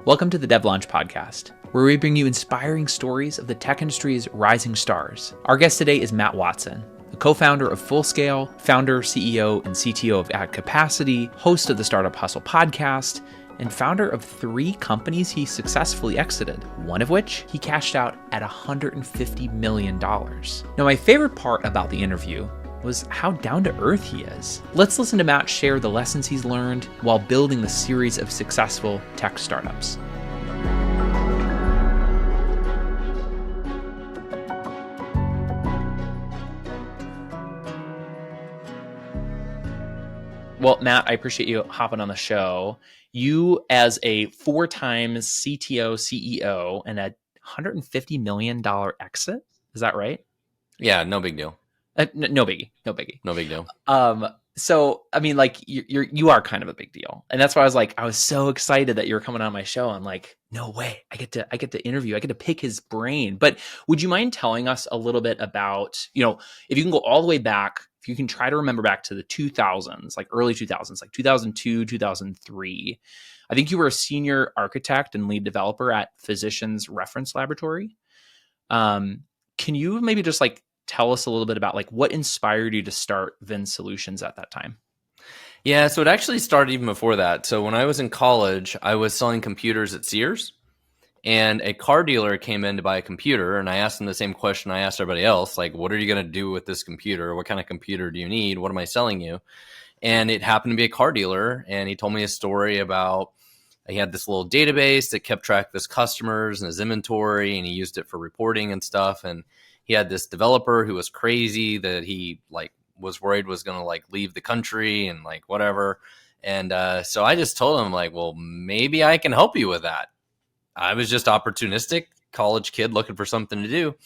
Welcome to the Dev Launch Podcast, where we bring you inspiring stories of the tech industry's rising stars. Our guest today is Matt Watson, the co-founder of Fullscale, founder, CEO, and CTO of At Capacity, host of the Startup Hustle podcast, and founder of 3 companies he successfully exited, one of which he cashed out at $150 million. Now, my favorite part about the interview was how down-to-earth he is. Let's listen to Matt share the lessons he's learned while building the series of successful tech startups. Well, Matt, I appreciate you hopping on the show. You, as a 4-time CTO, CEO, and a $150 million exit, is that right? Yeah, no big deal. No biggie. No big deal. So I mean, like you are kind of a big deal, and that's why I was so excited that you were coming on my show. I'm like, no way, I get to interview, I get to pick his brain. But would you mind telling us a little bit about, if you can go all the way back, if you can try to remember back to the 2000s, like early 2000s, like 2002, 2003. I think you were a senior architect and lead developer at Physicians Reference Laboratory. Can you maybe just tell us a little bit about what inspired you to start Vin Solutions at that time? Yeah, so it actually started even before that. So when I was in college, I was selling computers at Sears, and a car dealer came in to buy a computer, and I asked him the same question I asked everybody else, like, what are you going to do with this computer? What kind of computer do you need? What am I selling you? And it happened to be a car dealer, and he told me a story about he had this little database that kept track of his customers and his inventory, and he used it for reporting and stuff, and he had this developer who was crazy that he was worried was going to leave the country and whatever. And so I just told him well, maybe I can help you with that. I was just opportunistic college kid looking for something to do.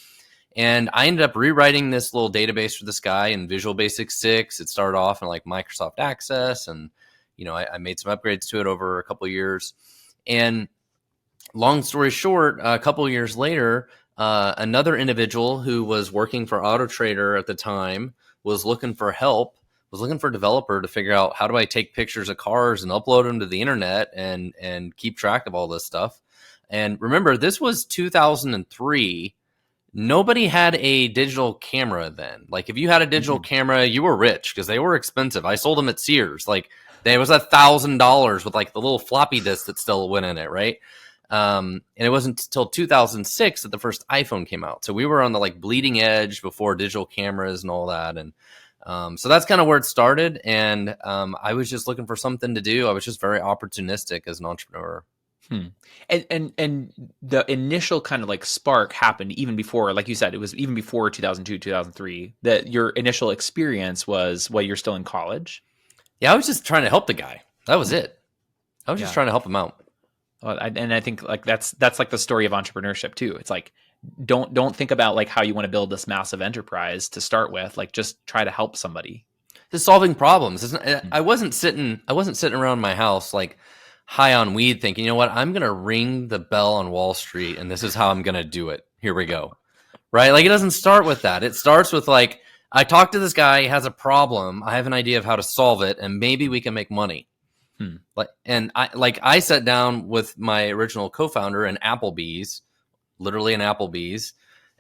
And I ended up rewriting this little database for this guy in Visual Basic 6. It started off in Microsoft Access, and I made some upgrades to it over a couple of years. And long story short, a couple of years later, another individual who was working for AutoTrader at the time was looking for help, was looking for a developer to figure out how do I take pictures of cars and upload them to the internet and keep track of all this stuff. And remember, this was 2003. Nobody had a digital camera then. If you had a digital camera, you were rich because they were expensive. I sold them at Sears. There was $1,000 with the little floppy disk that still went in it, right? And it wasn't until 2006 that the first iPhone came out. So we were on the bleeding edge before digital cameras and all that. And so that's kind of where it started. And I was just looking for something to do. I was just very opportunistic as an entrepreneur. And the initial kind of spark happened even before, like you said, it was even before 2002, 2003, that your initial experience was while you're still in college. Yeah, I was just trying to help the guy. That was it. I was just trying to help him out. Well, and I think that's the story of entrepreneurship too. It's don't think about how you want to build this massive enterprise to start with. Just try to help somebody. Just solving problems. I wasn't sitting around my house high on weed thinking, you know what, I'm gonna ring the bell on Wall Street and this is how I'm gonna do it. Here we go. Right? It doesn't start with that. It starts with I talked to this guy, he has a problem, I have an idea of how to solve it, and maybe we can make money. I sat down with my original co-founder in Applebee's, literally in Applebee's,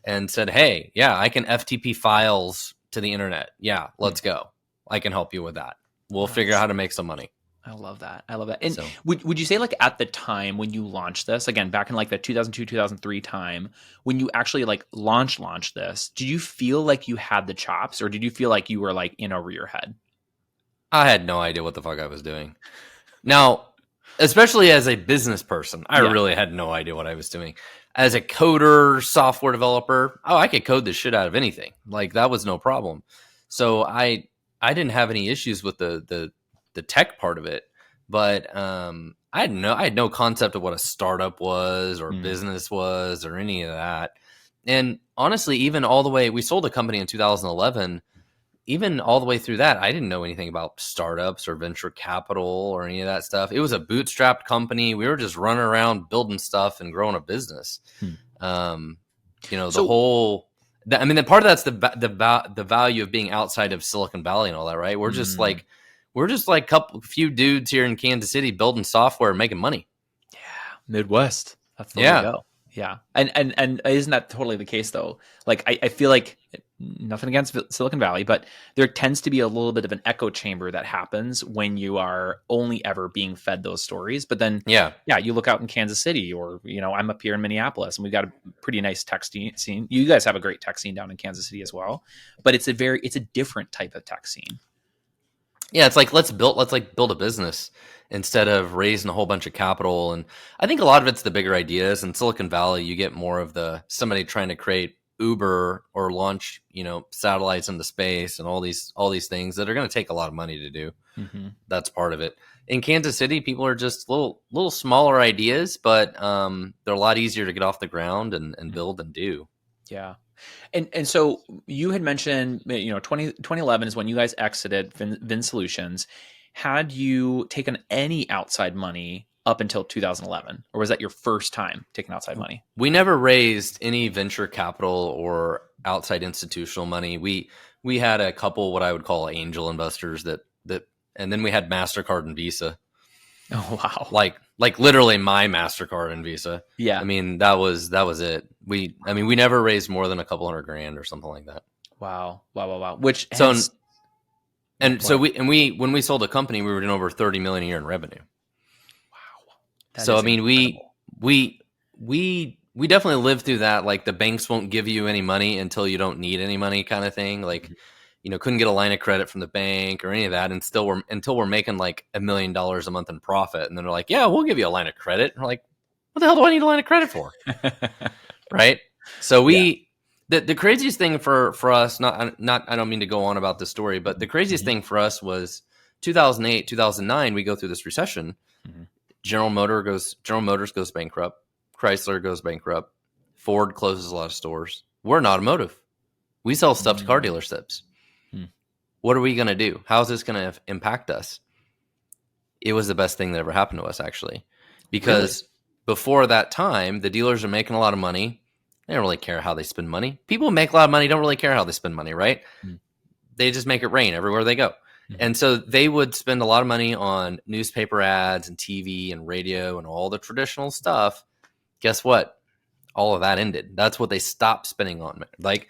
and said, hey, yeah, I can FTP files to the internet. Yeah, let's go. I can help you with that. We'll figure out how to make some money. I love that. And so, would you say at the time when you launched this, again, back in the 2002, 2003 time, when you actually launched this, did you feel you had the chops, or did you feel you were in over your head? I had no idea what the fuck I was doing. Now, especially as a business person, I really had no idea what I was doing. As a coder, software developer, I could code the shit out of anything. That was no problem. So I didn't have any issues with the tech part of it, but I had no concept of what a startup was or business was or any of that. And honestly, even all the way, we sold a company in 2011. Even all the way through that, I didn't know anything about startups or venture capital or any of that stuff. It was a bootstrapped company. We were just running around building stuff and growing a business. The whole. I mean, the part of that's the value of being outside of Silicon Valley and all that, right? We're just few dudes here in Kansas City building software and making money. Yeah. Midwest. That's the way to Yeah. go. Yeah. And isn't that totally the case though? Like I feel like nothing against Silicon Valley, but there tends to be a little bit of an echo chamber that happens when you are only ever being fed those stories. But then, Yeah. yeah, you look out in Kansas City, or I'm up here in Minneapolis, and we've got a pretty nice tech scene. You guys have a great tech scene down in Kansas City as well, but it's a different type of tech scene. Yeah, it's like let's build a business instead of raising a whole bunch of capital. And I think a lot of it's the bigger ideas. In Silicon Valley, you get more of the somebody trying to create Uber or launch, satellites into space and all these things that are going to take a lot of money to do. Mm-hmm. That's part of it. In Kansas City, people are just little smaller ideas, but they're a lot easier to get off the ground and build and do. Yeah. And so you had mentioned, 2011 is when you guys exited Vin Solutions. Had you taken any outside money up until 2011, or was that your first time taking outside money? We never raised any venture capital or outside institutional money. We had a couple what I would call angel investors that and then we had MasterCard and Visa. Oh wow. Like literally my MasterCard and Visa. Yeah. I mean, that was it. We never raised more than a couple $100,000 or something like that. Wow. Which so when we sold the company, we were doing over 30 million a year in revenue. Wow. That so is incredible. we definitely lived through that. Like the banks won't give you any money until you don't need any money kind of thing. Like, couldn't get a line of credit from the bank or any of that. And until we're making like $1 million a month in profit. And then they're like, yeah, we'll give you a line of credit. And we're like, what the hell do I need a line of credit for? Right. So the craziest thing for us, I don't mean to go on about this story, but the craziest thing for us was 2008, 2009, we go through this recession. Mm-hmm. General Motors goes bankrupt. Chrysler goes bankrupt. Ford closes a lot of stores. We're in automotive. We sell stuff to car dealerships. What are we going to do? How is this going to impact us? It was the best thing that ever happened to us, actually, because before that time, the dealers are making a lot of money. They don't really care how they spend money. People who make a lot of money don't really care how they spend money, right? They just make it rain everywhere they go. And so they would spend a lot of money on newspaper ads and TV and radio and all the traditional stuff. Guess what? All of that ended. That's what they stopped spending on. Like,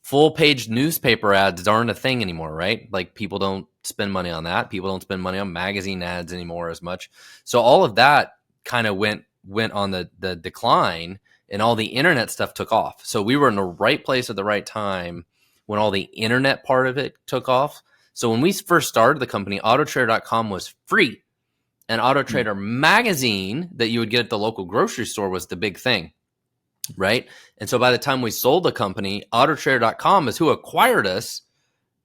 full page newspaper ads aren't a thing anymore, right? Like people don't spend money on that. People don't spend money on magazine ads anymore as much. So all of that kind of went on the decline, and all the internet stuff took off. So we were in the right place at the right time when all the internet part of it took off. So when we first started the company, autotrader.com was free. And AutoTrader magazine that you would get at the local grocery store was the big thing, right? And so by the time we sold the company, autotrader.com is who acquired us,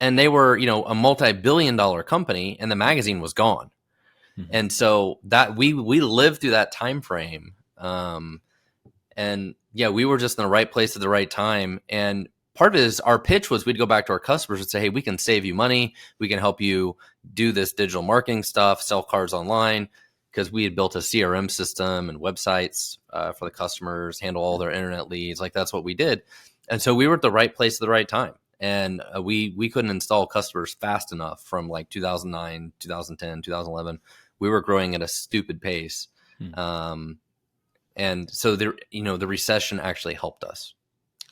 and they were, a multi-billion-dollar company, and the magazine was gone. And so that we lived through that time frame. And yeah, we were just in the right place at the right time. And part of it is our pitch was we'd go back to our customers and say, hey, we can save you money. We can help you do this digital marketing stuff, sell cars online, because we had built a CRM system and websites for the customers, handle all their internet leads. Like that's what we did. And so we were at the right place at the right time. And we couldn't install customers fast enough from like 2009, 2010, 2011. We were growing at a stupid pace. And so the recession actually helped us.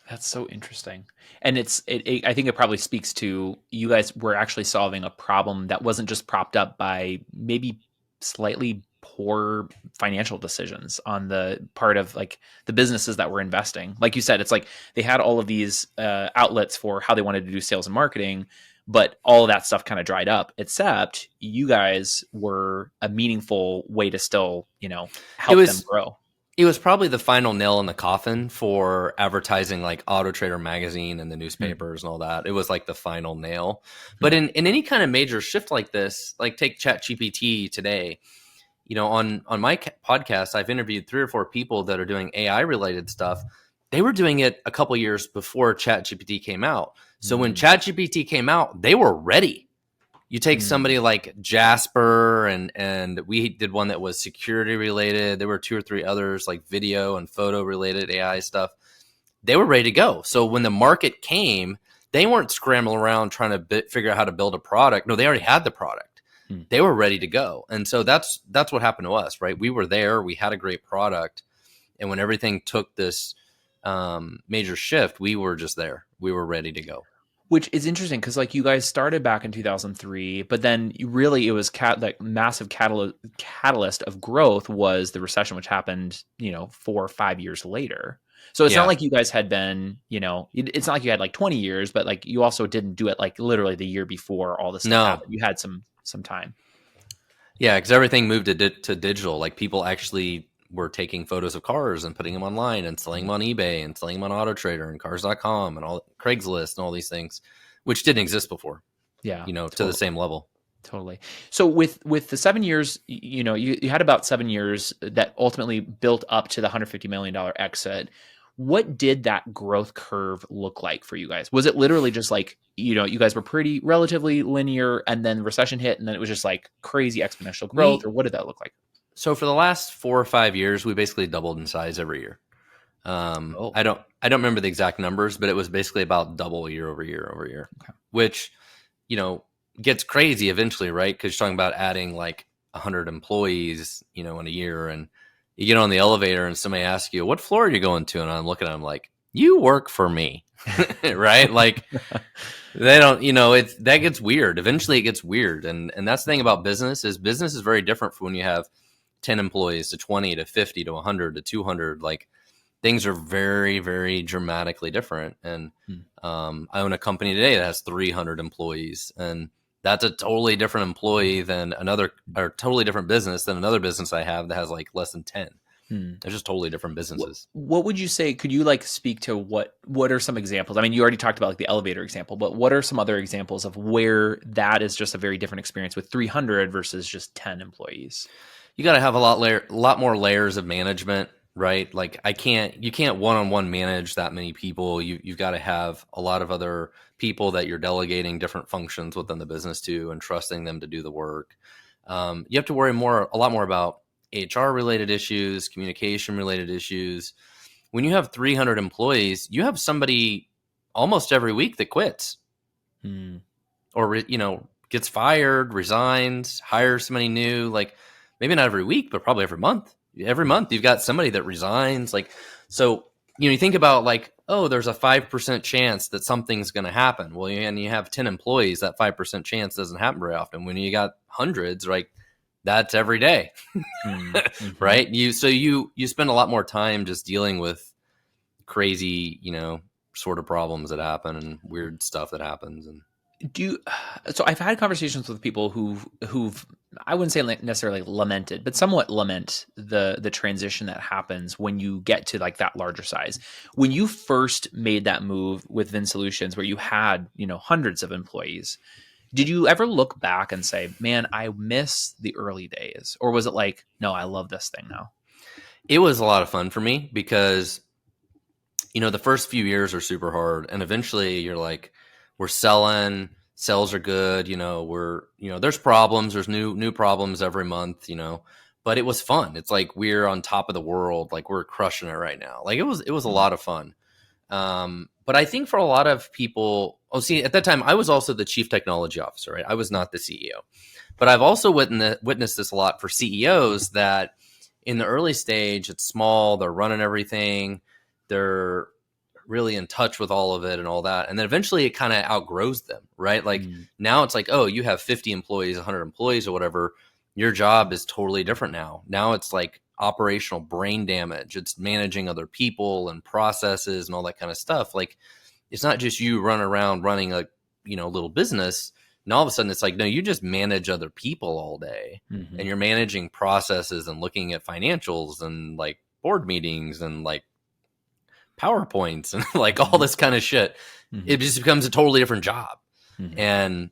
That's so interesting. And I think it probably speaks to you guys were actually solving a problem that wasn't just propped up by maybe slightly poor financial decisions on the part of like the businesses that were investing. Like you said, it's like they had all of these outlets for how they wanted to do sales and marketing, but all of that stuff kind of dried up, except you guys were a meaningful way to still, help them grow. It was probably the final nail in the coffin for advertising like Auto Trader magazine and the newspapers and all that. It was like the final nail. But in any kind of major shift like this, like take ChatGPT today, on my podcast, I've interviewed 3 or 4 people that are doing AI related stuff. They were doing it a couple years before ChatGPT came out. So when ChatGPT came out, they were ready. You take somebody like Jasper and we did one that was security related. There were 2 or 3 others like video and photo related AI stuff. They were ready to go. So when the market came, they weren't scrambling around trying to figure out how to build a product. No, they already had the product. they were ready to go. And so that's what happened to us, right? We were there, we had a great product. And when everything took this major shift, we were just there. We were ready to go. Which is interesting because like you guys started back in 2003, but then really it was that massive catalyst of growth was the recession, which happened 4 or 5 years later. So it's not like you guys had been, it's not like you had like 20 years, but like you also didn't do it like literally the year before all this stuff happened. You had some time. Yeah, because everything moved to digital. Like people actually were taking photos of cars and putting them online and selling them on eBay and selling them on Auto Trader and Cars.com and all Craigslist and all these things, which didn't exist before. Yeah, to the same level. Totally. So with the 7 years, you had about 7 years that ultimately built up to the $150 million exit. What did that growth curve look like for you guys? Was it literally just like, you guys were pretty relatively linear and then recession hit and then it was just like crazy exponential growth, or what did that look like? So for the last 4 or 5 years, we basically doubled in size every year. I don't remember the exact numbers, but it was basically about double year over year over year, which, gets crazy eventually, right? Because you're talking about adding like 100 employees, in a year, and you get on the elevator and somebody asks you, what floor are you going to? And I'm looking at them like, you work for me, right? Like they don't, that gets weird. Eventually it gets weird. And that's the thing about business is very different from when you have 10 employees to 20 to 50 to 100 to 200. Like things are very, very dramatically different. And I own a company today that has 300 employees, and that's a totally different employee than totally different business than another business I have that has like less than 10. They're just totally different businesses. What would you say? Could you like speak to what are some examples? I mean, you already talked about like the elevator example, but what are some other examples of where that is just a very different experience with 300 versus just 10 employees? You got to have a lot more layers of management, right? Like you can't one-on-one manage that many people. You've got to have a lot of other people that you're delegating different functions within the business to and trusting them to do the work. You have to worry a lot more about HR related issues, communication related issues. When you have 300 employees, you have somebody almost every week that quits or, gets fired, resigns, hires somebody new, like maybe not every week, but probably every month. Every month you've got somebody that resigns. Like, so, you think about like, oh, there's a 5% chance that something's going to happen. Well, and you have 10 employees, that 5% chance doesn't happen very often. When you got hundreds, like that's every day, right? You spend a lot more time just dealing with crazy, sort of problems that happen and weird stuff that happens. And so I've had conversations with people who've I wouldn't say necessarily lamented, but somewhat lament the transition that happens when you get to like that larger size. When you first made that move with Vin Solutions, where you had hundreds of employees, did you ever look back and say, man, I miss the early days? Or was it like, no, I love this thing now? It was a lot of fun for me because, the first few years are super hard. And eventually you're like, we're selling, sales are good. There's problems. There's new problems every month, but it was fun. It's like, we're on top of the world. Like we're crushing it right now. Like it was a lot of fun. But I think for a lot of people, at that time, I was also the chief technology officer, right? I was not the CEO, but I've also witnessed this a lot for CEOs that in the early stage, it's small, they're running everything, they're really in touch with all of it and all that. And then eventually it kind of outgrows them, right? Like now it's like, oh, you have 50 employees, 100 employees or whatever. Your job is totally different now. Now it's like operational brain damage. It's managing other people and processes and all that kind of stuff. Like it's not just you run around running a little business. And all of a sudden it's like, no, you just manage other people all day and you're managing processes and looking at financials and like board meetings and like PowerPoints and like all this kind of shit. It just becomes a totally different job. And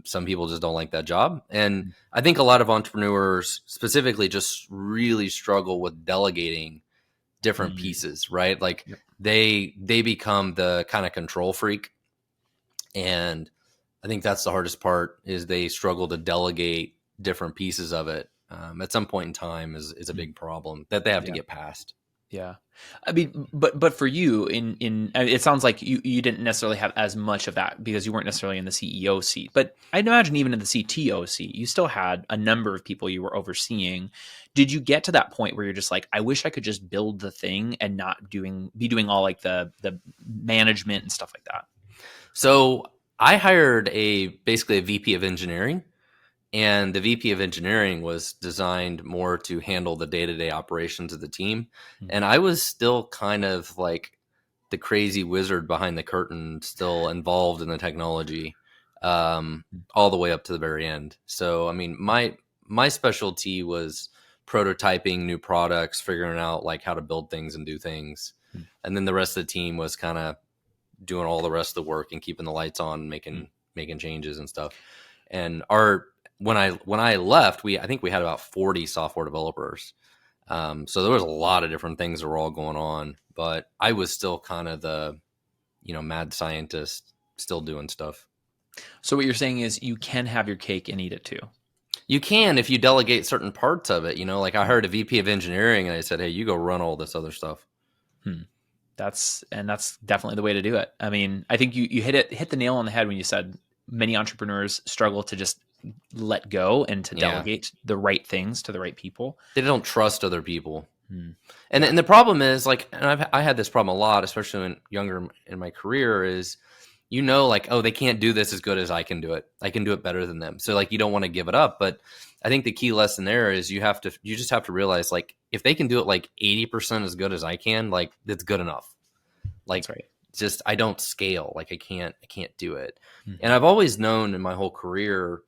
some people just don't like that job. And I think a lot of entrepreneurs specifically just really struggle with delegating different pieces, right? Like they become the kind of control freak. And I think that's the hardest part is they struggle to delegate different pieces of it. At some point in time is a big problem that they have to get past. Yeah. I mean, but for you I mean, it sounds like you didn't necessarily have as much of that because you weren't necessarily in the CEO seat. But I'd imagine even in the CTO seat, you still had a number of people you were overseeing. Did you get to that point where you're just like, I wish I could just build the thing and not be doing all like the management and stuff like that? So I hired basically a VP of engineering, and the VP of engineering was designed more to handle the day-to-day operations of the team. Hmm. And I was still kind of like the crazy wizard behind the curtain, still involved in the technology, all the way up to the very end. So, I mean, my specialty was prototyping new products, figuring out like how to build things and do things. Hmm. And then the rest of the team was kind of doing all the rest of the work and keeping the lights on, and Hmm. making changes and stuff. And our when I left, I think we had about 40 software developers. So there was a lot of different things that were all going on, but I was still kind of the mad scientist, still doing stuff. So what you're saying is you can have your cake and eat it too. You can if you delegate certain parts of it. Like I heard a VP of engineering, and I said, "Hey, you go run all this other stuff." Hmm. That's definitely the way to do it. I mean, I think you hit the nail on the head when you said many entrepreneurs struggle to just let go and to Yeah, delegate the right things to the right people. they don't trust other people. Hmm. And Yeah. and the problem is like, and I had this problem a lot, especially when younger in my career, is like, oh, they can't do this as good as I can do it. I can do it better than them. So like, you don't want to give it up. But I think the key lesson there is you just have to realize, like, if they can do it like 80% as good as I can, like, that's good enough. That's Like, right. just I don't scale. Like, I can't do it. And Hmm. I've always known in my whole career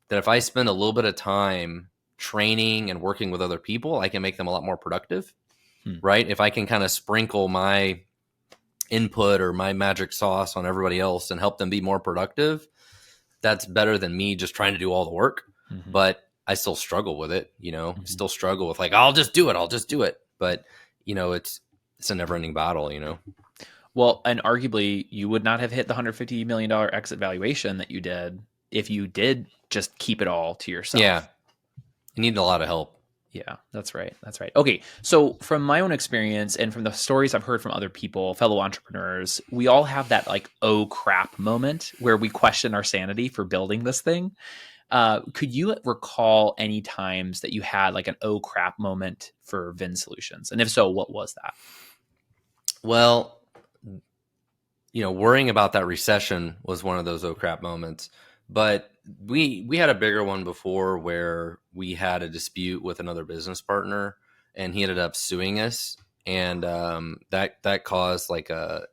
that if I spend a little bit of time training and working with other people, I can make them a lot more productive. Hmm. Right? If I can kind of sprinkle my input or my magic sauce on everybody else and help them be more productive, that's better than me just trying to do all the work. Hmm. But I still struggle with it, Hmm. still struggle with like, I'll just do it. I'll just do it. But, it's a never ending battle. Well, and arguably, you would not have hit the $150 million exit valuation that you did if you did just keep it all to Yeah. yourself. You need a lot of help. Yeah, that's right. That's right. Okay. So, from my own experience and from the stories I've heard from other people, fellow entrepreneurs, we all have that like, oh crap moment where we question our sanity for building this thing. Could you recall any times that you had like an oh crap moment for Vin Solutions? And if so, what was that? Well, worrying about that recession was one of those oh crap moments. But we had a bigger one before where we had a dispute with another business partner, and he ended up suing us, and that caused like a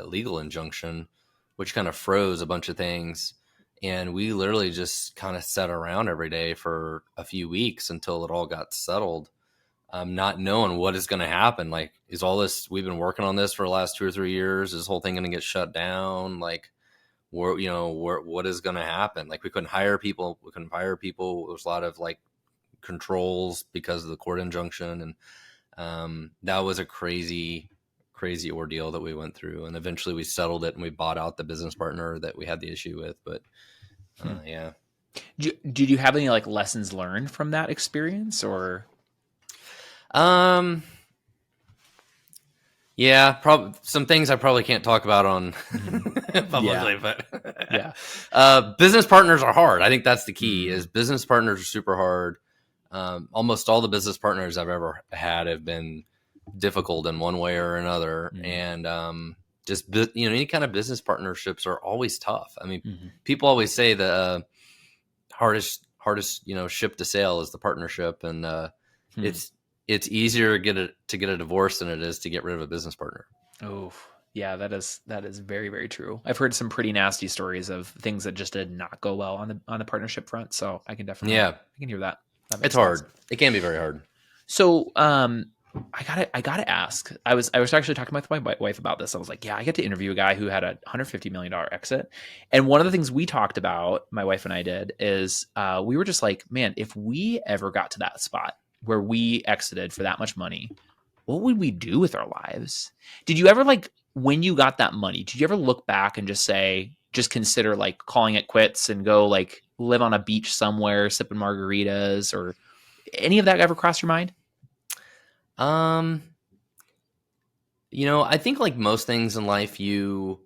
legal injunction, which kind of froze a bunch of things. And we literally just kind of sat around every day for a few weeks until it all got settled, not knowing what is going to happen. Like, is all this, we've been working on this for the last 2 or 3 years, is this whole thing going to get shut down? Like, what is going to happen? Like, we couldn't hire people. We couldn't fire people. There was a lot of like controls because of the court injunction. And that was a crazy, crazy ordeal that we went through. And eventually we settled it and we bought out the business partner that we had the issue with. But Hmm. yeah. Did you have any like lessons learned from that experience or? Um, Yeah, probably some things I probably can't talk about on Mhm. publicly, Yeah. but Yeah. business partners are hard. I think that's the key. Mm. Is business partners are super hard. Almost all the business partners I've ever had have been difficult in one way or another, Mm. and just any kind of business partnerships are always tough. I mean, Mhm. people always say the hardest ship to sail is the partnership, and Hmm. it's it's easier to get a divorce than it is to get rid of a business partner. Oh, yeah, that is very, very true. I've heard some pretty nasty stories of things that just did not go well on the partnership front. So Yeah, I can hear that. That it's makes sense. hard. It can be very hard. So, I gotta ask. I was actually talking with my wife about this. I was like, yeah, I get to interview a guy who had a $150 million exit, and one of the things we talked about, my wife and I did, is we were just like, man, if we ever got to that spot where we exited for that much money, what would we do with our lives? Did you ever like when you got that money? Did you ever look back and just consider like calling it quits and go like live on a beach somewhere sipping margaritas or any of that ever crossed your mind? Um, I think like most things in life, you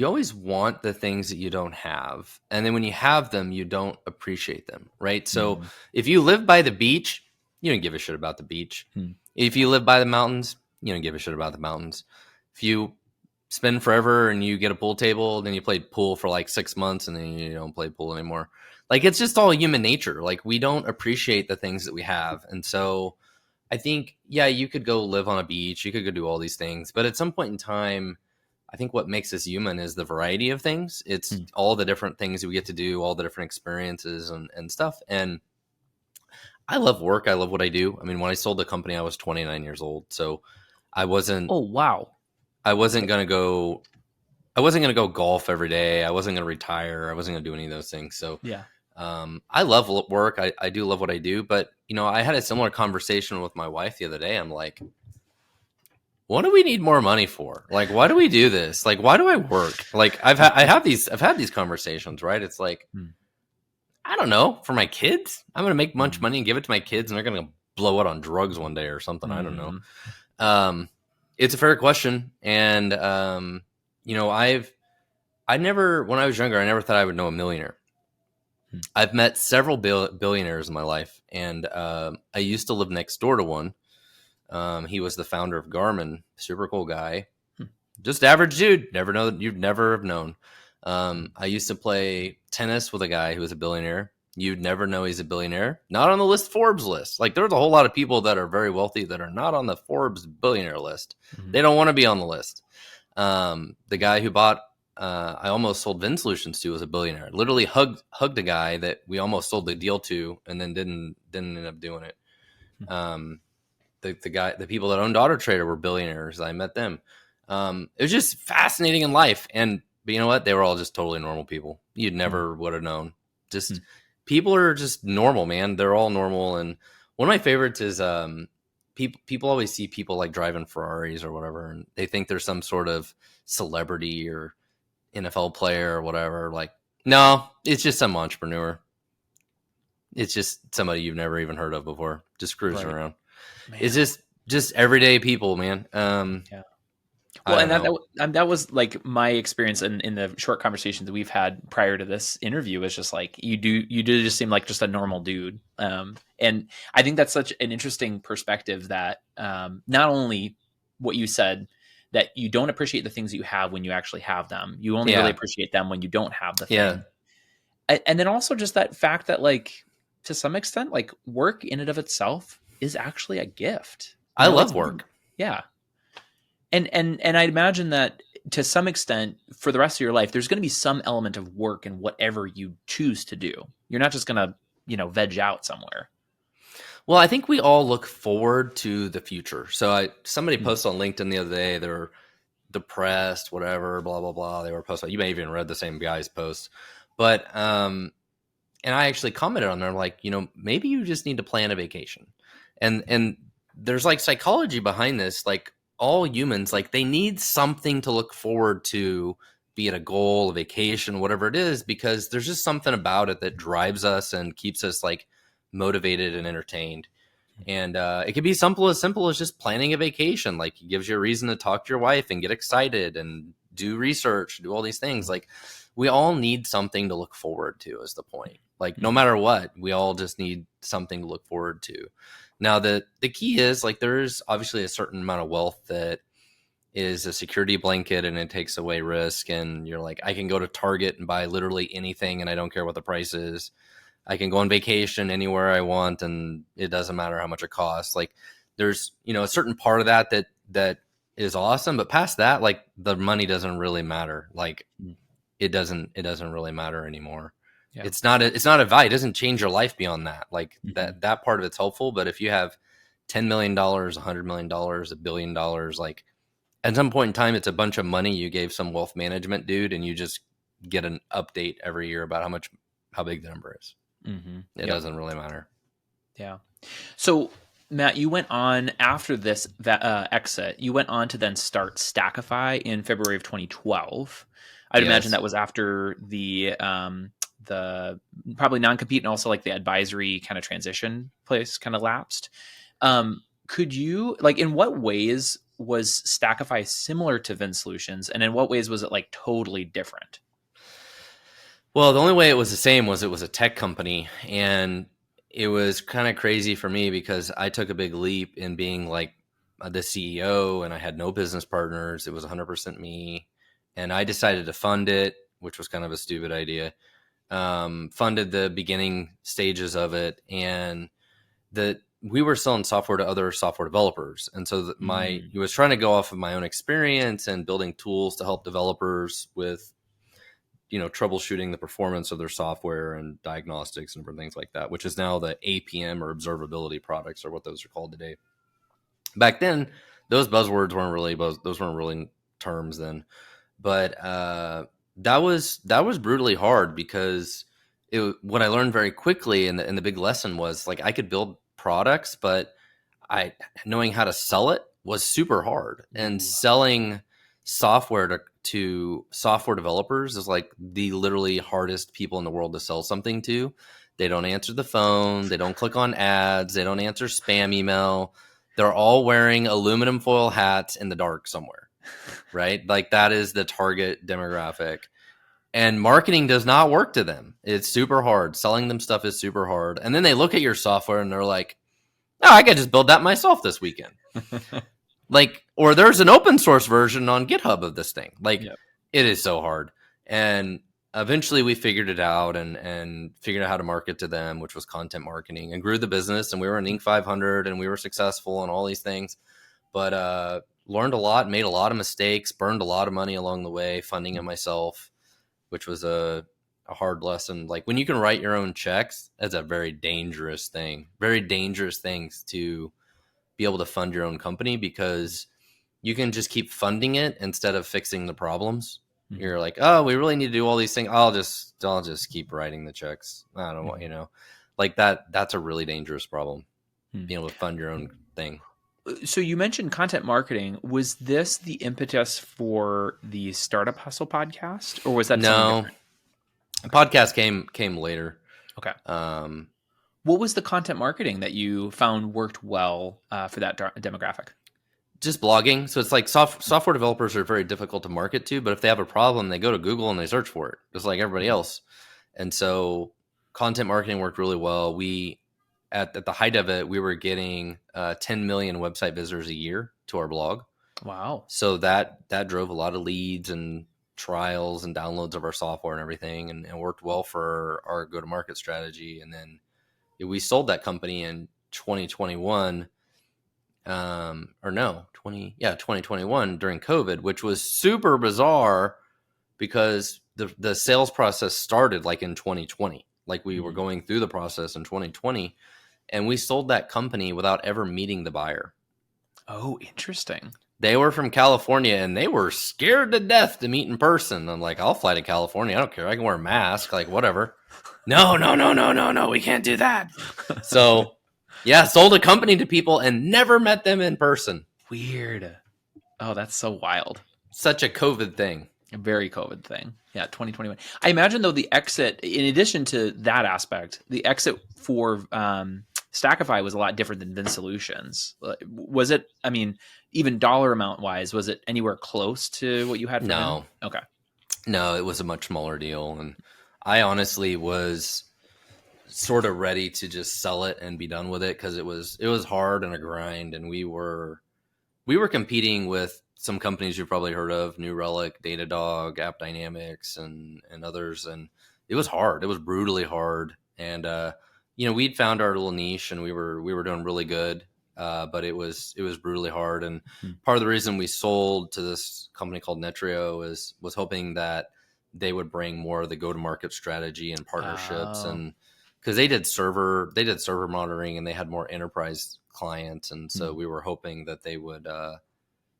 always want the things that you don't have. And then when you have them, you don't appreciate them, right? So Mm-hmm. if you live by the beach, you don't give a shit about the beach. Hmm. If you live by the mountains, you don't give a shit about the mountains. If you spend forever and you get a pool table, then you play pool for like 6 months and then you don't play pool anymore. Like it's just all human nature. Like we don't appreciate the things that we have. And so I think, yeah, you could go live on a beach, you could go do all these things, but at some point in time, I think what makes us human is the variety of things. It's Hmm. all the different things we get to do, all the different experiences and stuff. And I love work. I love what I do. I mean, when I sold the company, I was 29 years old. So I wasn't, Oh, wow. I wasn't going to go, I wasn't going to go golf every day. I wasn't going to retire. I wasn't going to do any of those things. So Yeah. I love work. I do love what I do. But, I had a similar conversation with my wife the other day. I'm like, what do we need more money for? Like, why do we do this? Like, why do I work? Like, I've had these conversations, right? It's like, Hmm. I don't know, for my kids, I'm going to make much money and give it to my kids and they're going to blow it on drugs one day or something. I don't know. It's a fair question. And, I never, when I was younger, I never thought I would know a millionaire. I've met several billionaires in my life, and I used to live next door to one. He was the founder of Garmin, super cool guy, just average dude. You'd never have known. I used to play tennis with a guy who was a billionaire. You'd never know he's a billionaire. Not on the Forbes list. Like there's a whole lot of people that are very wealthy that are not on the Forbes billionaire list. Mm-hmm. They don't want to be on the list. The guy who bought, I almost sold Vin Solutions to, was a billionaire. Literally hugged a guy that we almost sold the deal to, and then didn't end up doing it. The people that owned Auto Trader were billionaires. I met them. It was just fascinating in life. But you know what? They were all just totally normal people. You'd never would have known. Just people are just normal, man. They're all normal. And one of my favorites is people always see people like driving Ferraris or whatever, and they think they're some sort of celebrity or NFL player or whatever. Like, no, it's just some entrepreneur. It's just somebody you've never even heard of before, just cruising around. Man. It's just everyday people, man. Yeah. Well, and that was like my experience in the short conversations that we've had prior to this interview. Is just like you do just seem like just a normal dude. And I think that's such an interesting perspective that not only what you said, that you don't appreciate the things that you have when you actually have them. You only really appreciate them when you don't have the thing. Yeah. And then also just that fact that, like, to some extent, like, work in and of itself is actually a gift. I love work. Yeah. And I'd imagine that to some extent for the rest of your life, there's going to be some element of work in whatever you choose to do. You're not just going to, veg out somewhere. Well, I think we all look forward to the future. So somebody posted on LinkedIn the other day, they're depressed, whatever, blah, blah, blah. They were posting, you may have even read the same guy's post, but, and I actually commented on there, like, maybe you just need to plan a vacation. And there's like psychology behind this. Like all humans, like they need something to look forward to, be it a goal, a vacation, whatever it is, because there's just something about it that drives us and keeps us like motivated and entertained. And it can be as simple as just planning a vacation. Like it gives you a reason to talk to your wife and get excited and do research, do all these things. Like we all need something to look forward to, is the point. Like no matter what, we all just need something to look forward to. Now the key is, like, there's obviously a certain amount of wealth that is a security blanket and it takes away risk. And you're like, I can go to Target and buy literally anything and I don't care what the price is. I can go on vacation anywhere I want and it doesn't matter how much it costs. Like there's, a certain part of that is awesome, but past that, like the money doesn't really matter. Like it doesn't really matter anymore. Yeah. It's not a value. It doesn't change your life beyond that. Like that part of it's helpful. But if you have $10 million, $100 million, $1 billion, like at some point in time, it's a bunch of money you gave some wealth management dude, and you just get an update every year about how big the number is. It doesn't really matter. Yeah. So Matt, you went on after this exit. You went on to then start Stackify in February of 2012. I'd imagine that was after the probably non-compete and also like the advisory kind of transition place kind of lapsed. Could you, like, in what ways was Stackify similar to Vin Solutions, and in what ways was it like totally different? Well, the only way it was the same was it was a tech company, and it was kind of crazy for me because I took a big leap in being like the CEO, and I had no business partners. It was 100% me, and I decided to fund it, which was kind of a stupid idea. Funded the beginning stages of it, and we were selling software to other software developers, and so he was trying to go off of my own experience and building tools to help developers with troubleshooting the performance of their software and diagnostics and different things like that, which is now the APM or observability products, or what those are called today. Back then, those buzzwords weren't really terms then, but that was brutally hard because what I learned very quickly, and the big lesson was like I could build products, but knowing how to sell it was super hard. And selling software to software developers is like the literally hardest people in the world to sell something to. They don't answer the phone. They don't click on ads. They don't answer spam email. They're all wearing aluminum foil hats in the dark somewhere, right? Like that is the target demographic. And marketing does not work to them. It's super hard. Selling them stuff is super hard. And then they look at your software and they're like, oh, I could just build that myself this weekend. Like, or there's an open source version on GitHub of this thing. Like, It is so hard. And eventually we figured it out and figured out how to market to them, which was content marketing, and grew the business. And we were in Inc. 500 and we were successful and all these things. But learned a lot, made a lot of mistakes, burned a lot of money along the way, funding it myself, which was a hard lesson. Like when you can write your own checks, that's a very dangerous thing. Very dangerous things to be able to fund your own company, because you can just keep funding it instead of fixing the problems. Mm-hmm. You're like, oh, we really need to do all these things. I'll just keep writing the checks. I don't want, like that's a really dangerous problem, being able to fund your own thing. So you mentioned content marketing. Was this the impetus for the Startup Hustle podcast, or was that something different? The podcast came later. Okay. What was the content marketing that you found worked well for that demographic? Just blogging. So it's like software developers are very difficult to market to, but if they have a problem, they go to Google and they search for it, just like everybody else. And so content marketing worked really well. We, at the height of it, we were getting 10 million website visitors a year to our blog. Wow. So that drove a lot of leads and trials and downloads of our software and everything, and worked well for our go-to-market strategy. And then we sold that company in 2021, 2021 during COVID, which was super bizarre because the sales process started like in 2020. Like we were going through the process in 2020, and we sold that company without ever meeting the buyer. Oh, interesting. They were from California and they were scared to death to meet in person. I'm like, I'll fly to California. I don't care. I can wear a mask, like whatever. No, we can't do that. So yeah, sold a company to people and never met them in person. Weird. Oh, that's so wild. Such a COVID thing. A very COVID thing. Yeah, 2021. I imagine though the exit, in addition to that aspect, the exit for Stackify was a lot different than Vin Solutions. Was it, I mean, even dollar amount wise, was it anywhere close to what you had for No. Vin? Okay. No, it was a much smaller deal. And I honestly was sort of ready to just sell it and be done with it, because it was hard and a grind. And we were competing with some companies you've probably heard of, New Relic, Datadog, App Dynamics, and others. And it was hard. It was brutally hard. And, we'd found our little niche and we were doing really good. But it was brutally hard. And part of the reason we sold to this company called Netrio was hoping that they would bring more of the go-to-market strategy and partnerships. And because they did server monitoring and they had more enterprise clients. And so we were hoping that they would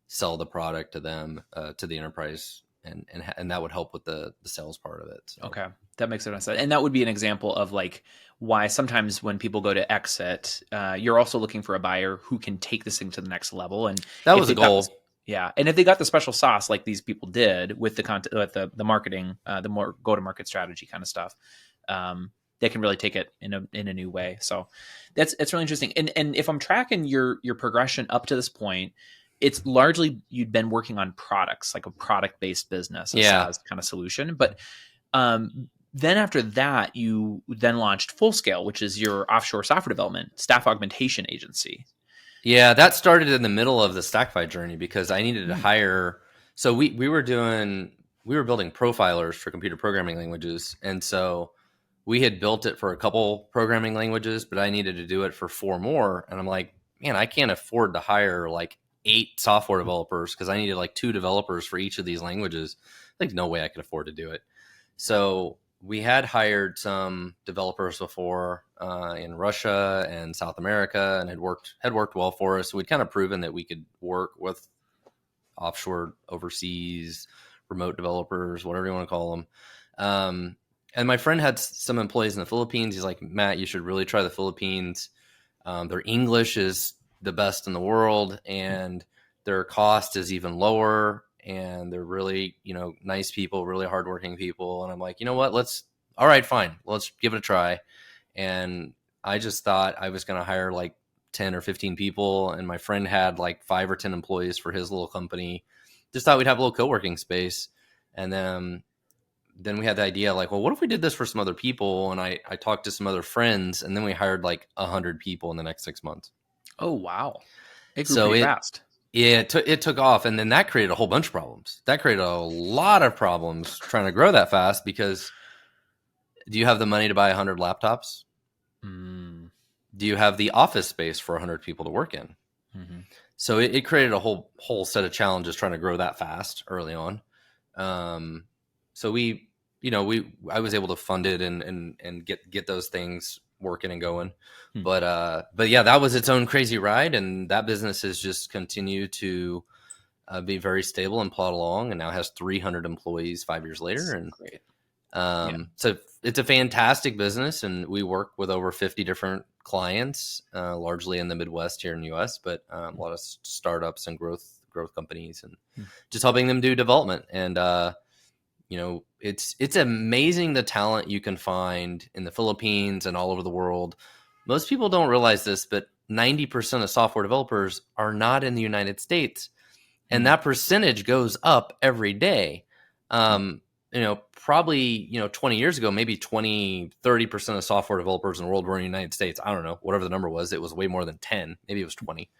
sell the product to them, to the enterprise, and that would help with the sales part of it. So. Okay. That makes sense. And that would be an example of like why sometimes when people go to exit, you're also looking for a buyer who can take this thing to the next level. And that was a goal. Yeah. And if they got the special sauce like these people did with the content, with the marketing, the more go-to-market strategy kind of stuff, they can really take it in a new way. So it's really interesting. And if I'm tracking your progression up to this point, it's largely you'd been working on products, like a product-based business, a Yeah. SaaS kind of solution. But then after that, you then launched Full Scale, which is your offshore software development staff augmentation agency. Yeah, that started in the middle of the StackFi journey because I needed to Hmm. hire. So we were building profilers for computer programming languages, and so we had built it for a couple programming languages, but I needed to do it for 4 more, and I'm like, man, I can't afford to hire like 8 software developers because I needed like 2 developers for each of these languages. Like, no way I could afford to do it. So we had hired some developers before in Russia and South America, and had worked well for us. So we'd kind of proven that we could work with offshore, overseas, remote developers, whatever you want to call them. And my friend had some employees in the Philippines. He's like, Matt, you should really try the Philippines. Their English is the best in the world, and their cost is even lower. And they're really, nice people, really hardworking people. And I'm like, you know what? All right, fine. Let's give it a try. And I just thought I was going to hire like 10 or 15 people. And my friend had like 5 or 10 employees for his little company. Just thought we'd have a little co-working space. And then we had the idea like, well, what if we did this for some other people? And I talked to some other friends, and then we hired like 100 people in the next 6 months. Oh, wow. It grew So pretty fast. yeah, it took off, and then that created a whole bunch of problems. That created a lot of problems trying to grow that fast because do you have the money to buy 100 laptops? Mm. Do you have the office space for 100 people to work in? Mm-hmm. So it created a whole set of challenges trying to grow that fast early on. So I was able to fund it and get those things working and going. Hmm. But yeah, that was its own crazy ride, and that business has just continued to be very stable and plod along, and now has 300 employees 5 years later. And Great. so it's a fantastic business, and we work with over 50 different clients, largely in the Midwest here in the U.S., but a lot of startups and growth companies, and just helping them do development. And it's amazing the talent you can find in the Philippines and all over the world. Most people don't realize this, but 90% of software developers are not in the United States, and that percentage goes up every day. Probably 20 years ago, maybe 20-30% of software developers in the world were in the United States. I don't know, whatever the number was. It was way more than 10. Maybe it was 20.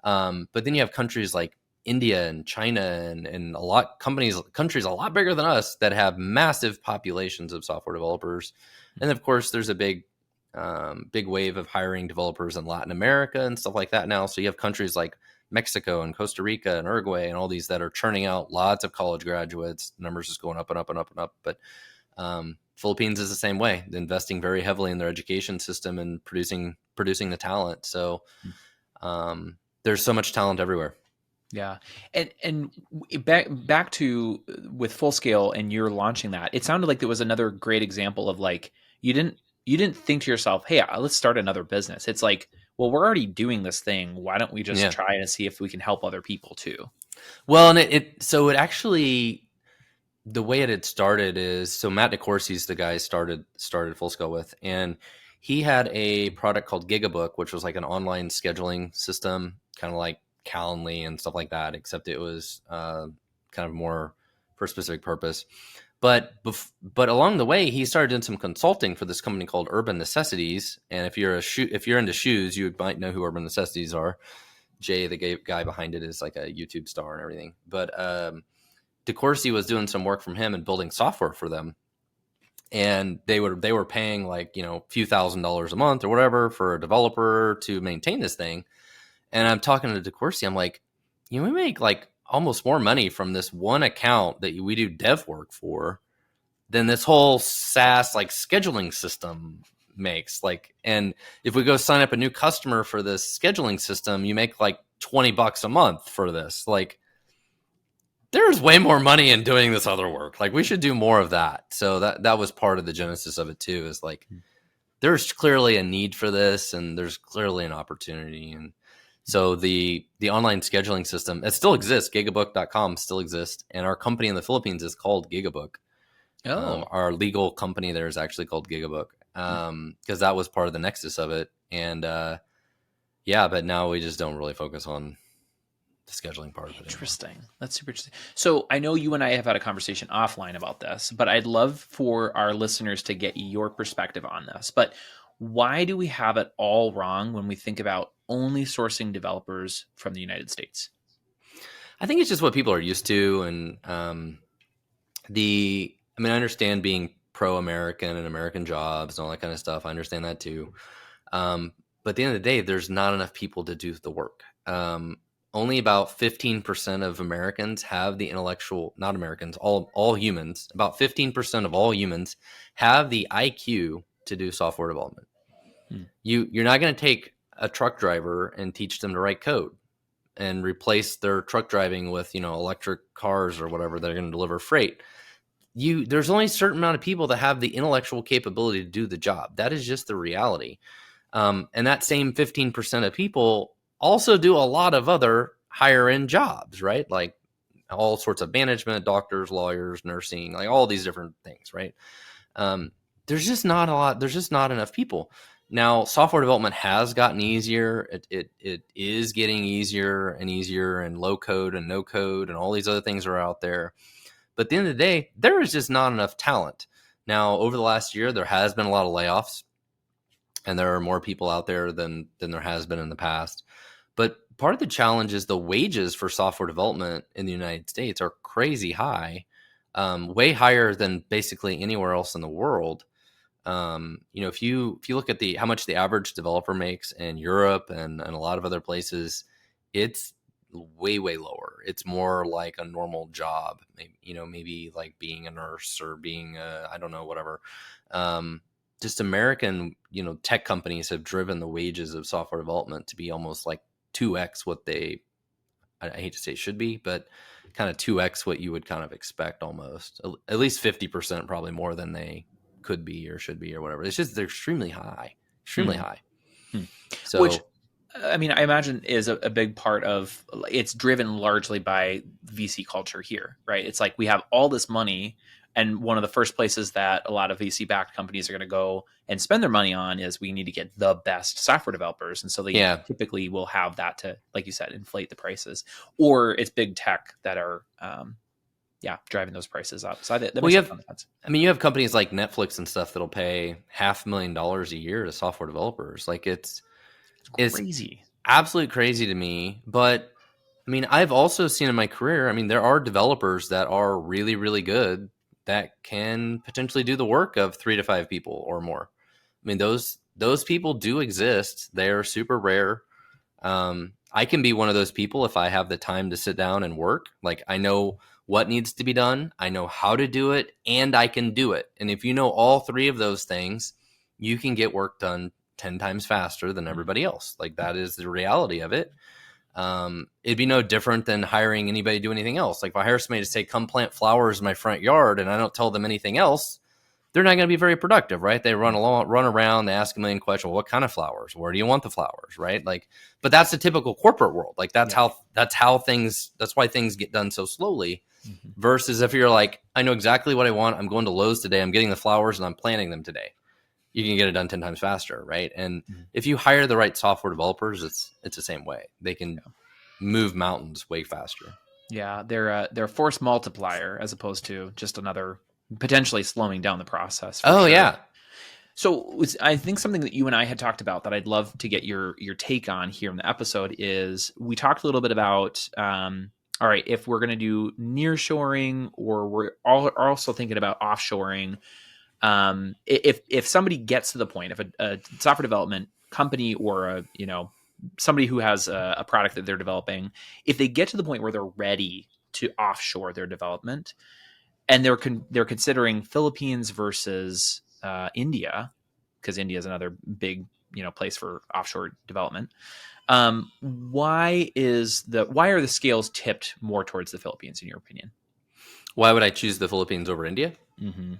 But then you have countries like India and China and countries a lot bigger than us that have massive populations of software developers. And of course, there's a big wave of hiring developers in Latin America and stuff like that now. So you have countries like Mexico and Costa Rica and Uruguay and all these that are churning out lots of college graduates. Numbers just going up and up and up and up. But Philippines is the same way, investing very heavily in their education system and producing the talent. So there's so much talent everywhere. Yeah. And back to with Full Scale and you're launching that, it sounded like there was another great example of like you didn't think to yourself, hey, let's start another business. It's like, well, we're already doing this thing. Why don't we just try and see if we can help other people too? Well, and it actually, the way it had started is, so Matt DeCourcy is the guy started Full Scale with, and he had a product called Gigabook, which was like an online scheduling system, kind of like Calendly and stuff like that, except it was kind of more for a specific purpose. But along the way, he started doing some consulting for this company called Urban Necessities. And if you're into shoes, you might know who Urban Necessities are. Jay, the guy behind it, is like a YouTube star and everything. But DeCourcy was doing some work from him and building software for them. And they were paying like, a few $1,000s a month or whatever for a developer to maintain this thing. And I'm talking to DeCourcy. I'm like, we make like almost more money from this one account that we do dev work for than this whole SaaS like scheduling system makes. Like, and if we go sign up a new customer for this scheduling system, you make like $20 a month for this. Like, there's way more money in doing this other work. Like, we should do more of that. So that was part of the genesis of it too, is like, there's clearly a need for this, and there's clearly an opportunity. And so the online scheduling system, it still exists. Gigabook.com still exists. And our company in the Philippines is called Gigabook. Our legal company there is actually called Gigabook, because that was part of the nexus of it. And but now we just don't really focus on the scheduling part of it anymore. Interesting. That's super interesting. So I know you and I have had a conversation offline about this, but I'd love for our listeners to get your perspective on this. But why do we have it all wrong when we think about only sourcing developers from the United States? I think it's just what people are used to. And I understand being pro-American and American jobs and all that kind of stuff. I understand that too. But at the end of the day, there's not enough people to do the work. Only about 15% of Americans have the intellectual, not Americans, all humans, about 15% of all humans have the IQ to do software development. You're not going to take a truck driver and teach them to write code and replace their truck driving with, electric cars or whatever that are going to deliver freight. There's only a certain amount of people that have the intellectual capability to do the job. That is just the reality. And that same 15% of people also do a lot of other higher end jobs, right? Like all sorts of management, doctors, lawyers, nursing, like all these different things, right? There's just not a lot. There's just not enough people. Now, software development has gotten easier. It is getting easier and easier, and low code and no code and all these other things are out there. But at the end of the day, there is just not enough talent. Now, over the last year, there has been a lot of layoffs, and there are more people out there than there has been in the past. But part of the challenge is the wages for software development in the United States are crazy high, way higher than basically anywhere else in the world. If you look at how much the average developer makes in Europe and a lot of other places, it's way lower. It's more like a normal job, maybe like being a nurse or being I don't know, whatever. Just American, tech companies have driven the wages of software development to be almost like 2x what I hate to say it should be, but kind of 2x what you would kind of expect almost. At least 50% probably more than they could be or should be or whatever. It's just they're extremely high. So, which, I imagine is a big part of it's driven largely by VC culture here, right? It's like we have all this money, and one of the first places that a lot of VC backed companies are going to go and spend their money on is we need to get the best software developers. And so they typically will have that to, like you said, inflate the prices, or it's big tech that are, driving those prices up. So that makes sense. You have companies like Netflix and stuff that'll pay $500,000 a year to software developers. Like it's crazy, absolutely crazy to me. But I've also seen in my career, there are developers that are really, really good that can potentially do the work of 3 to 5 people or more. Those people do exist. They are super rare. I can be one of those people if I have the time to sit down and work. Like I know what needs to be done, I know how to do it, and I can do it. And if you know all 3 of those things, you can get work done 10 times faster than everybody else. Like that is the reality of it. It'd be no different than hiring anybody to do anything else. Like if I hire somebody to say, come plant flowers in my front yard, and I don't tell them anything else, they're not going to be very productive, right? They run around, they ask a million questions. Well, what kind of flowers? Where do you want the flowers, right? Like, but that's the typical corporate world. Like that's why things get done so slowly. Mm-hmm. Versus if you're like, I know exactly what I want. I'm going to Lowe's today. I'm getting the flowers and I'm planting them today. You can get it done 10 times faster, right? And if you hire the right software developers, it's the same way. They can move mountains way faster. Yeah, they're a force multiplier as opposed to just another potentially slowing down the process. Oh, sure. Yeah. So I think something that you and I had talked about that I'd love to get your take on here in the episode is we talked a little bit about, all right, if we're going to do nearshoring or we're also thinking about offshoring, if somebody gets to the point, if a software development company or somebody who has a product that they're developing, if they get to the point where they're ready to offshore their development, and they're considering Philippines versus India, because India is another big place for offshore development. Why are the scales tipped more towards the Philippines, in your opinion? Why would I choose the Philippines over India? Mm-hmm.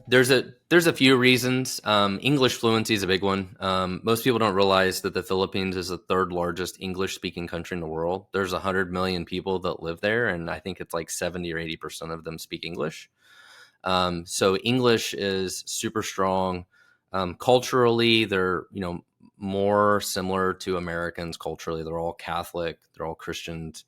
There's a few reasons. English fluency is a big one. Most people don't realize that the Philippines is the 3rd largest English speaking country in the world. There's 100 million people that live there, and I think it's like 70 or 80% of them speak English. So English is super strong. Culturally, they're more similar to Americans culturally. They're all Catholic, they're all Christians.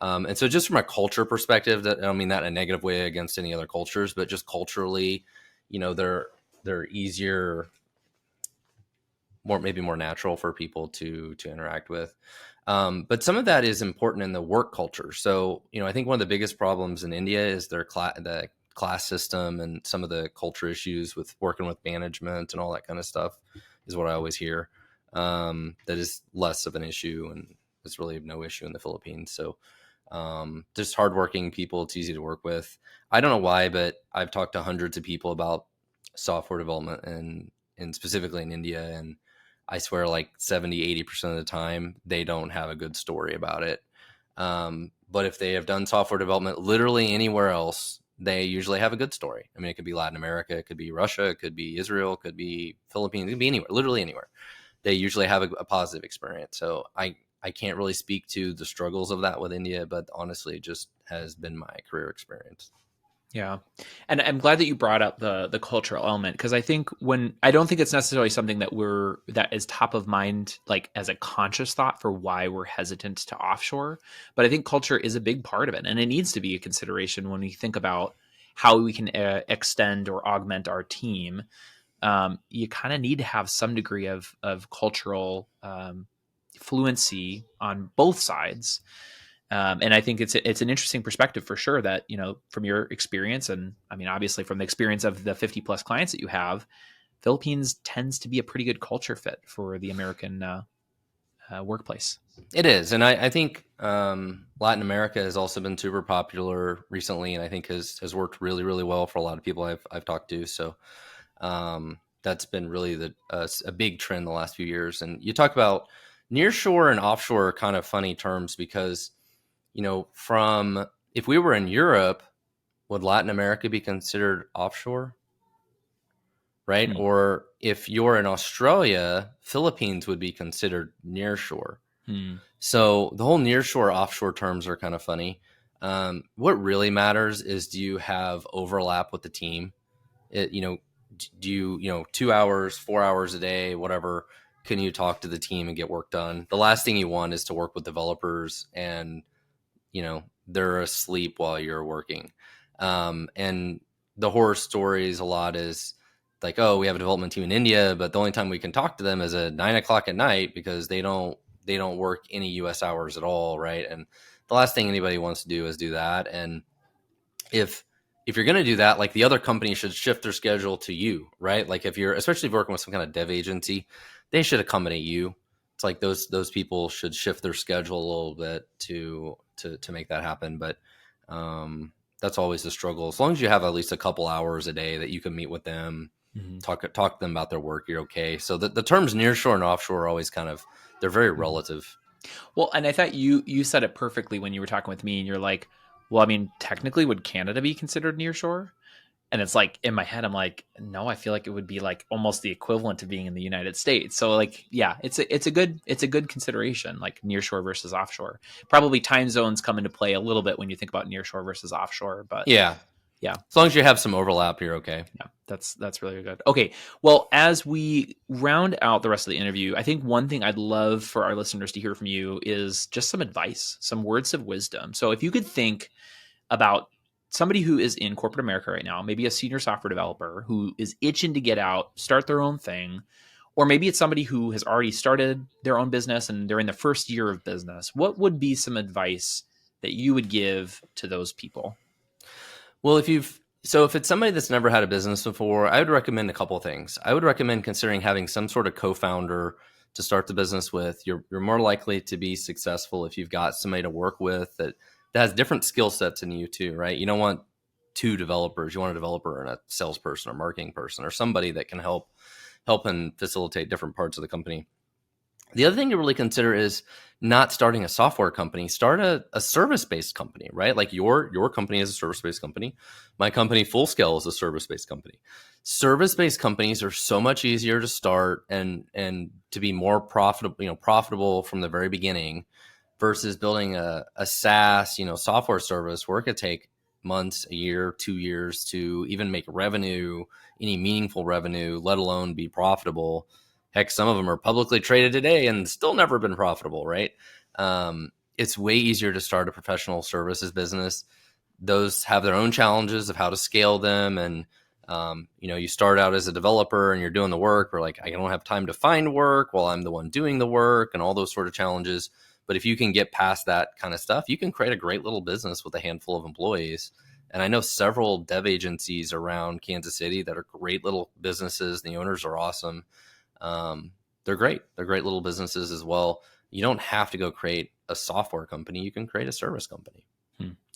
And so just from a culture perspective, that I don't mean that in a negative way against any other cultures, but just culturally, they're easier, maybe more natural for people to interact with. But some of that is important in the work culture. So, I think one of the biggest problems in India is the class system and some of the culture issues with working with management and all that kind of stuff is what I always hear. That is less of an issue, and it's really no issue in the Philippines. So just hardworking people, it's easy to work with. I don't know why, but I've talked to hundreds of people about software development and specifically in India, and I swear like 70-80% of the time they don't have a good story about it. But if they have done software development literally anywhere else, they usually have a good story. I mean, it could be Latin America, it could be Russia, it could be Israel, it could be Philippines, it could be anywhere, literally anywhere. They usually have a positive experience. So I can't really speak to the struggles of that with India, but honestly, it just has been my career experience. Yeah. And I'm glad that you brought up the cultural element, because I think I don't think it's necessarily something that is top of mind, like as a conscious thought for why we're hesitant to offshore. But I think culture is a big part of it, and it needs to be a consideration when we think about how we can extend or augment our team. You kind of need to have some degree of cultural fluency on both sides. And I think it's an interesting perspective for sure that, from your experience, and I mean, obviously from the experience of the 50 plus clients that you have, Philippines tends to be a pretty good culture fit for the American workplace. It is. And I think Latin America has also been super popular recently, and I think has worked really, really well for a lot of people I've talked to. So that's been really a big trend the last few years. And you talk about nearshore and offshore are kind of funny terms because, if we were in Europe, would Latin America be considered offshore? Right? Hmm. Or if you're in Australia, Philippines would be considered nearshore. Hmm. So the whole nearshore, offshore terms are kind of funny. What really matters is, do you have overlap with the team? Do you, 2 hours, 4 hours a day, whatever, can you talk to the team and get work done? The last thing you want is to work with developers and, they're asleep while you're working. And the horror stories a lot is like, oh, we have a development team in India, but the only time we can talk to them is at 9 o'clock at night because they don't work any US hours at all. Right. And the last thing anybody wants to do is do that. And if you're going to do that, like, the other company should shift their schedule to you, right? Like, especially if you're working with some kind of dev agency, they should accommodate you. It's like those people should shift their schedule a little bit to make that happen. But that's always the struggle. As long as you have at least a couple hours a day that you can meet with them, Mm-hmm. talk to them about their work, you're okay. So the terms nearshore and offshore are always they're very relative. Well, and I thought you said it perfectly when you were talking with me, and you're like, well, I mean, technically, would Canada be considered nearshore? And it's like, in my head, I'm like, no, I feel like it would be like almost the equivalent to being in the United States. So like, yeah, it's a good consideration, like nearshore versus offshore. Probably time zones come into play a little bit when you think about nearshore versus offshore, but Yeah. yeah. As long as you have some overlap, you're okay. Yeah, that's really good. Okay, well, as we round out the rest of the interview, I think one thing I'd love for our listeners to hear from you is just some advice, some words of wisdom. So if you could think about somebody who is in corporate America right now, maybe a senior software developer who is itching to get out, start their own thing, or maybe it's somebody who has already started their own business and they're in the first year of business, what would be some advice that you would give to those people? Well, if it's somebody that's never had a business before, I would recommend a couple of things. I would recommend considering having some sort of co-founder to start the business with. You're more likely to be successful if you've got somebody to work with that has different skill sets than you too, right? You don't want two developers. You want a developer and a salesperson or marketing person or somebody that can help and facilitate different parts of the company. The other thing to really consider is not starting a software company. Start a service-based company, right? Like your company is a service-based company. My company, Full Scale, is a service-based company. Service-based companies are so much easier to start and to be more profitable from the very beginning versus building a SaaS, software service where it could take months, a year, 2 years to even make revenue, any meaningful revenue, let alone be profitable. Heck, some of them are publicly traded today and still never been profitable, right? It's way easier to start a professional services business. Those have their own challenges of how to scale them. And, you start out as a developer and you're doing the work, or like, I don't have time to find work while I'm the one doing the work, and all those sort of challenges. But if you can get past that kind of stuff, you can create a great little business with a handful of employees. And I know several dev agencies around Kansas City that are great little businesses. The owners are awesome. They're great. They're great little businesses as well. You don't have to go create a software company. You can create a service company.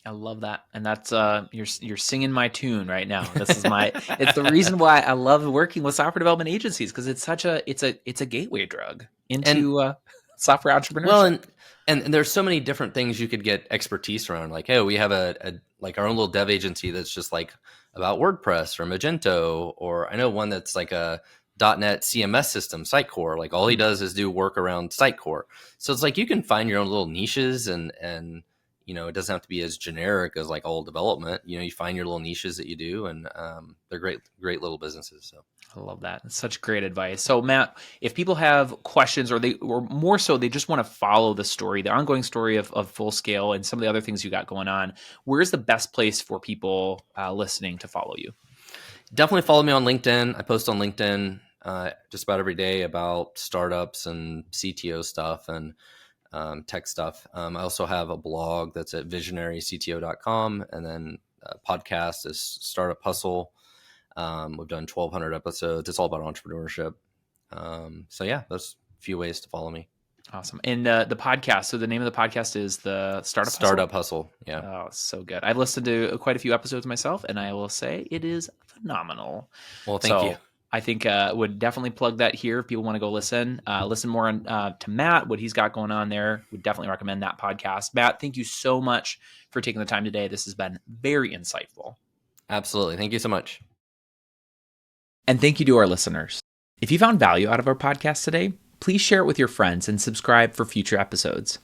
I love that. And that's you're singing my tune right now. This is it's the reason why I love working with software development agencies, because it's it's a gateway drug into software entrepreneurship. Well, and there's so many different things you could get expertise around. Like, hey, we have a like our own little dev agency that's just like about WordPress or Magento, or I know one that's like a .NET CMS system, Sitecore. Like all he does is do work around Sitecore. So it's like you can find your own little niches, and it doesn't have to be as generic as like all development. You find your little niches that you do, and they're great little businesses. So I love that. It's such great advice. So Matt, if people have questions, or more so, they just want to follow the story, the ongoing story of Full Scale and some of the other things you got going on, where's the best place for people listening to follow you? Definitely follow me on LinkedIn. I post on LinkedIn just about every day about startups and CTO stuff and tech stuff. I also have a blog that's at visionarycto.com, and then a podcast is Startup Hustle. We've done 1,200 episodes. It's all about entrepreneurship. So yeah, there's a few ways to follow me. Awesome. And the podcast, so the name of the podcast is the Startup Hustle. Yeah. Oh, so good. I've listened to quite a few episodes myself, and I will say it is phenomenal. Well, thank you. I think would definitely plug that here if people want to go listen more on to Matt, what he's got going on there. Would definitely recommend that podcast. Matt, thank you so much for taking the time today. This has been very insightful. Absolutely. Thank you so much. And thank you to our listeners. If you found value out of our podcast today, please share it with your friends and subscribe for future episodes.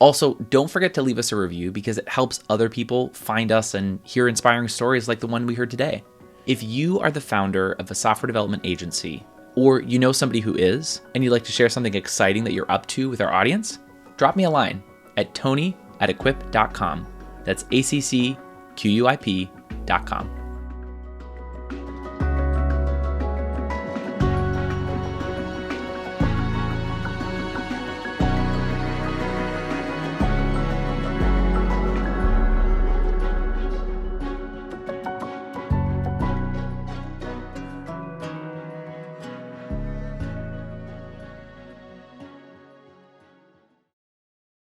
Also, don't forget to leave us a review, because it helps other people find us and hear inspiring stories like the one we heard today. If you are the founder of a software development agency, or you know somebody who is, and you'd like to share something exciting that you're up to with our audience, drop me a line at tony@equip.com. That's ACCQUIP.com.